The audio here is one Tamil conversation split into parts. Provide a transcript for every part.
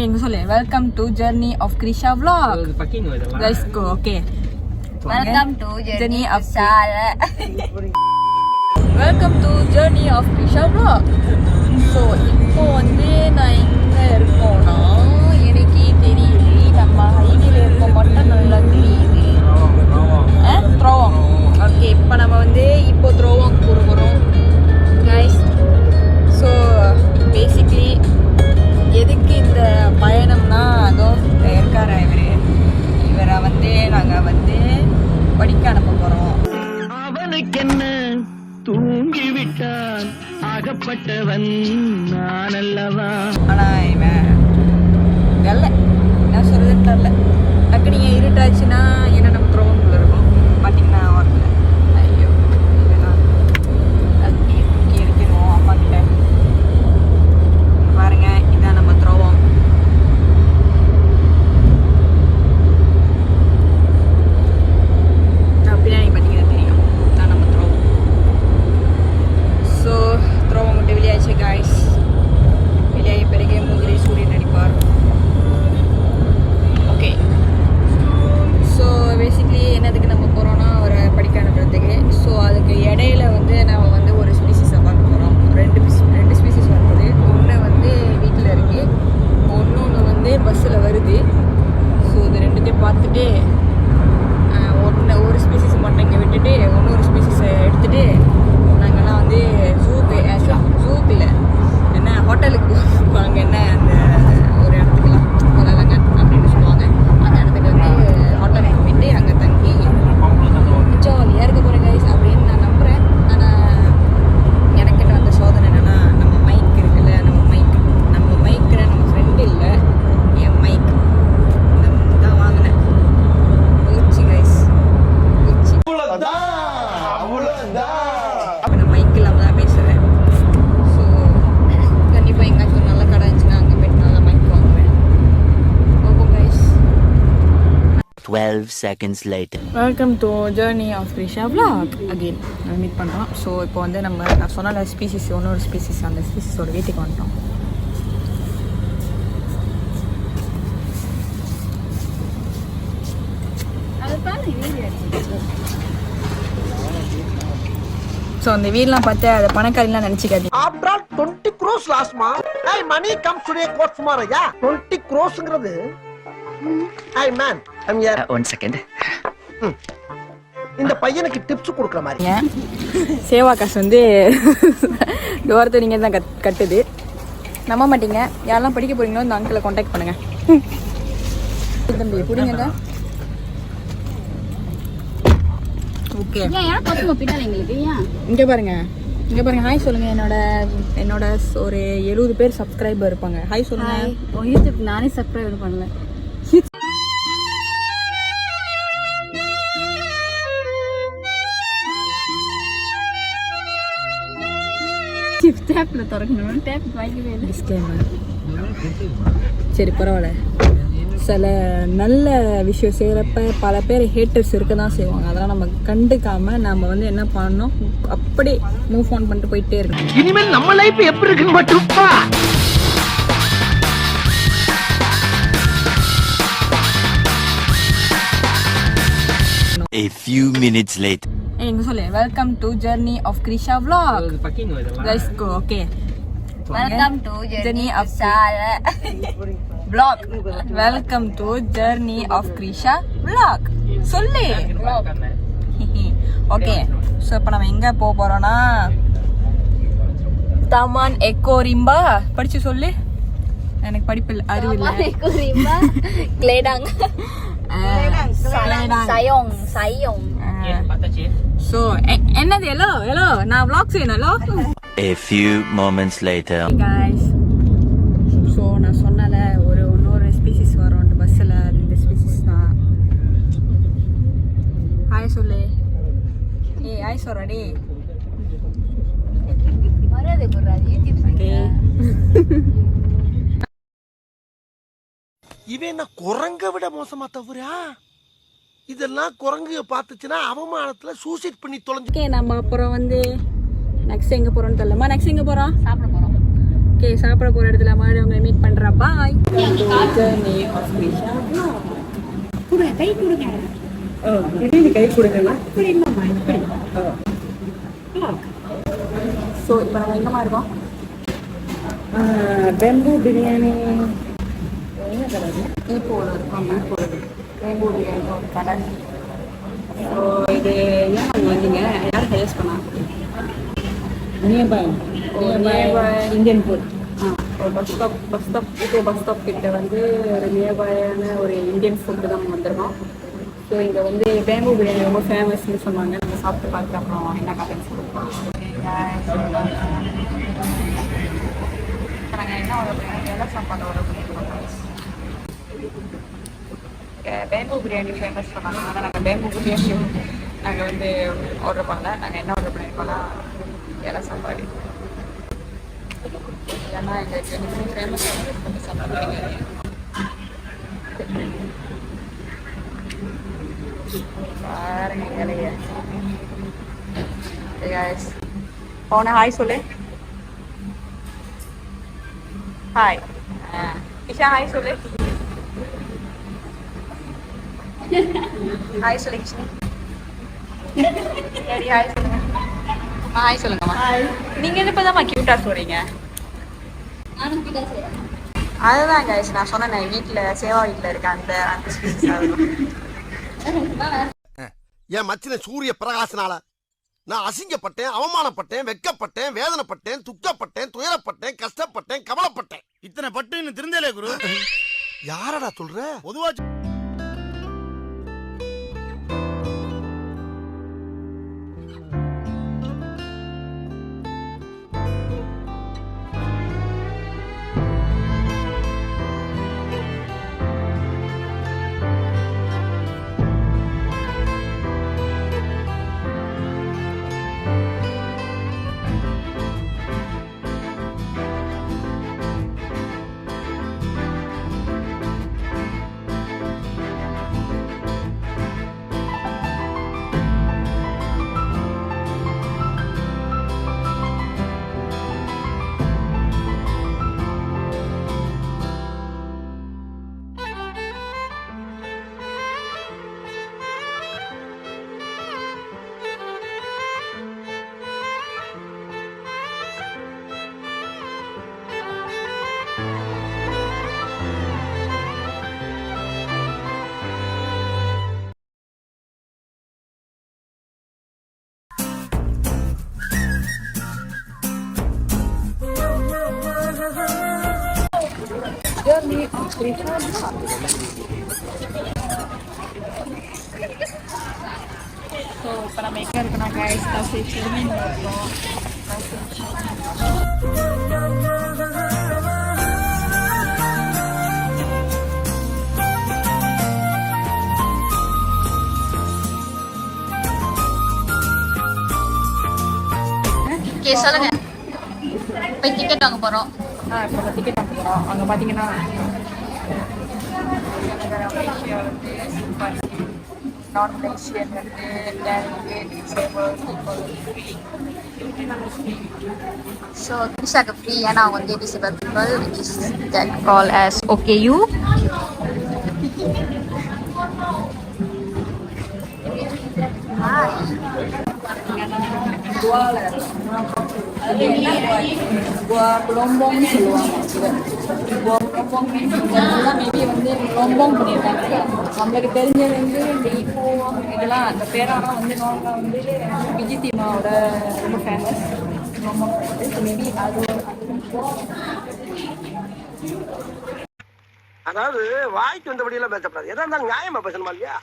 எங்க சொல்லு welcome to journey of Krisha vlog. Let's go. Okay. Welcome to journey of Sara. Welcome to journey of Krisha vlog. So இப்போ வந்து நான் எங்க இருக்கோம்னா எனக்கு தெரியுது நம்ம ஹைவேல இருக்க மட்டும் நல்லா தெரியுது. த்ரோவாங். ஓகே இப்போ நம்ம வந்து இப்போ த்ரோவாங் போகிறோம் guys. So basically எதுக்கு இந்த பயணம்னா அதோ இருக்காரா இவரை வந்து நாங்கள் வந்து படிக்க அனுப்ப போகிறோம். அவனுக்கு என்ன தூங்கி விட்டான் ஆகப்பட்டவன் நான் அல்லவா. ஆனால் இவன் தெரில என்ன சொல்கிறதுன்னு தெரில. டக்கு நீங்கள் இருட்டாச்சுன்னா என்ன நம்ம த்ரோவங்குள்ள இருக்கும் பார்த்தீங்கன்னா வரல. ஐயோ இதெல்லாம் தூக்கி இருக்கணும் அம்மா கிட்ட. பாருங்க இதான் நம்ம த்ரோவம். பின்னாடி பார்த்தீங்கன்னா தெரியும் இதான் நம்ம த்ரோவம். ஸோ த்ரோவம் மட்டும் வெளியாச்சு காய்ஸ். வெளியாகி பிறகு மூஞ்சிலே சூரியன் அடிப்பார். ஓகே ஸோ பேசிக்லி என்னதுக்கு நம்ம போகிறோன்னா ஒரு படிக்க அனுப்புறதுக்கு. ஸோ அதுக்கு இடையில வந்து நம்ம வந்து ஒரு ஸ்பீசிஸை பார்க்க போகிறோம். ரெண்டு ஸ்பீசிஸ் வருது. ஒன்று வந்து வீட்டில் இருக்குது, ஒன்று வந்து பஸ்ஸில் வருது. ஸோ இது ரெண்டுத்தையும் பார்த்துட்டு ஒரு ஸ்பீசிஸ் மட்டும் இங்கே விட்டுட்டு இன்னொரு ஸ்பீசிஸை எடுத்துகிட்டு நாங்கள்லாம் வந்து ஜூக்கு இல்லை என்ன ஹோட்டலுக்கு அங்கே என்ன அந்த ஒரு இடத்துக்குலாம் போகலாங்க அப்படின்னு சொல்லுவாங்க. அந்த இடத்துக்கு வந்து ஹோட்டலுக்கு போயிட்டு அங்கே தங்கி ஜாலியாக இருக்க போகிறேன் கைஸ் அப்படின்னு நான் நம்புகிறேன். ஆனால் எனக்கிட்ட வந்த சோதனை என்னென்னா நம்ம மைக் இருக்குல்ல, நம்ம மைக்கில் நம்ம ஃப்ரெண்டு இல்லை, என் மைக் தான் வாங்கினேன். போச்சு கைஸ் போச்சு. அப்போ நான் மைக் இல்லாமல் தான் பேசுகிறேன். ஸோ கண்டிப்பாக எங்கேயாச்சும் நல்ல கடை இருந்துச்சுன்னா அங்கே போய்ட்டு நல்லா மைக் வாங்குவேன். Okay guys. 12 seconds later. Welcome to journey of Krisha vlog again நம்ம மீட் பண்ணுறோம். ஸோ இப்போ வந்து நான் சொன்ன ஸ்பீசிஸ் இன்னொரு ஸ்பீசிஸ் அந்த ஸ்பீசிஸோட வீட்டுக்கு வந்துட்டோம். ஸோ அந்த வீடெலாம் பார்த்து அதை பணக்காரிலாம் நினச்சிக்காதீங்க. After all 20 crores last month, hey, money comes today, quote tomorrow, yeah. 20 crores-ங்கிறது. Hey man, I'm here. 1 second. இந்த பையனுக்கு டிப்ஸ் கொடுக்குற மாதிரி. ஏன் சேவா காசு வந்து டோரத்தை நீங்கள் தான் கட்டுது. நம்ப மாட்டீங்க. யாரெல்லாம் படிக்க போகிறீங்களோ இந்த அங்கிளை காண்டாக்ட் பண்ணுங்கள். தம்பி பிடிங்க. ஓகே இங்கே பாருங்க ஹாய் சொல்லுங்க. என்னோட ஒரு 70 பேர் சப்ஸ்கிரைபர் இருப்பாங்க. ஹாய் சொல்லுங்க. யூடியூப் நானே சப்ஸ்கிரைபர் பண்ணல. சரி பரவாயில்ல. சில நல்ல விஷயம் செய்கிறப்ப பல பேர் ஹேட்டர்ஸ் இருக்க தான் செய்வாங்க. அதெல்லாம் நம்ம கண்டுக்காம நம்ம வந்து என்ன பண்ணணும், அப்படியே மூவ் ஆன் பண்ணிட்டு போயிட்டே இருக்கணும். இனிமேல் நம்ம லைஃப் எப்படி இருக்குன்னு மட்டும் பா. A few minutes later. எங்க சொல்லு welcome to journey of Krisha vlog. Let's go. Okay. Welcome to journey of Sara. vlog. Welcome to journey of Krisha vlog. சொல்லு. ஓகே ஸோ இப்போ நம்ம எங்கே போக போகிறோன்னா தமான் எக்கோ ரிம்பா. படித்து சொல்லு. எனக்கு படிப்பு அறிவு இல்லை. Gledang. Sayong. ஸோ என்னது ஹலோ நான் vlog செய்யணும். Hello A few moments later. Guys. So நான் சொன்னல இன்னொரு ஸ்பீசிஸ் வரும் பஸ்ஸில். அது இந்த ஸ்பீசிஸ் தான். ஹாய் சொல்லு. ஹாய் சொல்றடி. இவன் என்ன குரங்க விட மோசமா தவிரா? இதெல்லாம் குரங்கு பார்த்துச்சுன்னா அவமானத்துல சூசைட் பண்ணி தொலைஞ்சு. ஓகே நம்ம அப்புறம் வந்து நெக்ஸ்ட் எங்கே போகிறோன்னு தெரியலமா. நெக்ஸ்ட் எங்கே போகிறோம்? சாப்பிட போகிறோம். ஓகே சாப்பிட போகிற இடத்துல மாதிரி உங்களை மீட் பண்ணுறேன். பாய். ஜர்னி ஆஃப் கிரிஷா கை கொடுங்க திடீர்னு கை கொடுங்க ஸோ இப்போ நம்ம எங்கம்மா இருக்கோம் பெம்பு பிரியாணி என்ன கடை ஈப்போவில் இருக்கோம் ஈப்போவில் பெம்பு பிரியாணி ஒரு கடை ஸோ இது ஏன் அவங்க வந்தீங்க யார் சஜஸ்ட் பண்ணா நியர்பை இந்தியன் ஃபுட் ஒரு பஸ் ஸ்டாப் இப்போ பஸ் ஸ்டாப் கிட்ட வந்து ஒரு நியர்பையான ஒரு இந்தியன் ஃபுட்டு தான் வந்திருக்கோம் ஸோ இங்கே வந்து பேம்பு பிரியாணி ரொம்ப ஃபேமஸ்ன்னு சொன்னாங்க நம்ம சாப்பிட்டு பார்த்து அப்புறம் என்ன கதைன்னு சொல்லுவோம் நாங்கள் என்ன ஆர்டர் பண்ணியிருக்கோம் எல்லாம் சாப்பாடு ஆர்டர் பண்ணியிருக்கோம் பேம்பு பிரியாணி ஃபேமஸ் சொன்னாங்க ஆனால் நாங்கள் பேம்பு பிரியாணி நாங்கள் வந்து ஆர்டர் பண்ணல நாங்கள் என்ன ஆர்டர் பண்ணியிருக்கோம்னா எல்லாம் சாப்பாடு ஏன்னா எங்களுக்கு ஃபேமஸ் சாப்பாடு பாருங்க வேலையை போன ஹாய் சொல்லு ஹாய் கிஷா ஹாய் சொல்லு ஹாய் சொல்லு கிருஷ்ணி சரி ஹாய் சொல்லுங்க ஹாய் சொல்லுங்கம்மா நீங்க இப்பதாம்மா கியூட்டா சொல்றீங்க அதுதான் கைஸ் நான் சொன்னேன் வீட்டில் சேவா வீட்டில் இருக்க அந்த என் மச்சின சூரிய பிரகாசனால நான் அசிங்கப்பட்டேன் அவமானப்பட்டேன் வெட்கப்பட்டேன் வேதனைப்பட்டேன் துக்கப்பட்டேன் துயரப்பட்டேன் கஷ்டப்பட்டேன் கவலைப்பட்டேன் இத்தனை பட்டு இன்னும் திருந்தலே குரு யாரடா சொல்ற பொதுவா ஸோ இப்போ நம்ம எங்கே இருக்கணும் கைஸ் தசி செருமீனில் இருக்கோம் ஓகே சொல்லுங்க போய் டிக்கெட் வாங்க போறோம் இப்போ டிக்கெட் வாங்க போகிறோம் அங்கே பார்த்தீங்கன்னா நான் மலேசியன் ஸோ கிருஷாக்கு ஃப்ரீ ஏன்னா அவங்க வந்து disable people which is that call as OKU buah gelombongnya சொல்லுவாங்க buah gelombong இதெல்லாம் மேபி வந்து gelombong பண்ணியிருக்காங்க நம்மளுக்கு தெரிஞ்சது வந்து இந்த இப்போ இதெல்லாம் அந்த பேரெல்லாம் வந்து நார்மலாக வந்து விஜய் தீமாவோட ரொம்ப ஃபேமஸ் gelombong மேபி அது அதாவது வாய்க்கு வந்தபடி எல்லாம் பேசப்படாது எதா இருந்தாலும் நியாயமா பேசணுமா இல்லையா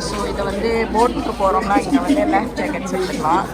ஸோ இதை வந்து போட்டுக்கு போகிறோம்னா இங்கே வந்து லைஃப் ஜாக்கெட்ஸ் எடுத்துக்கலாம்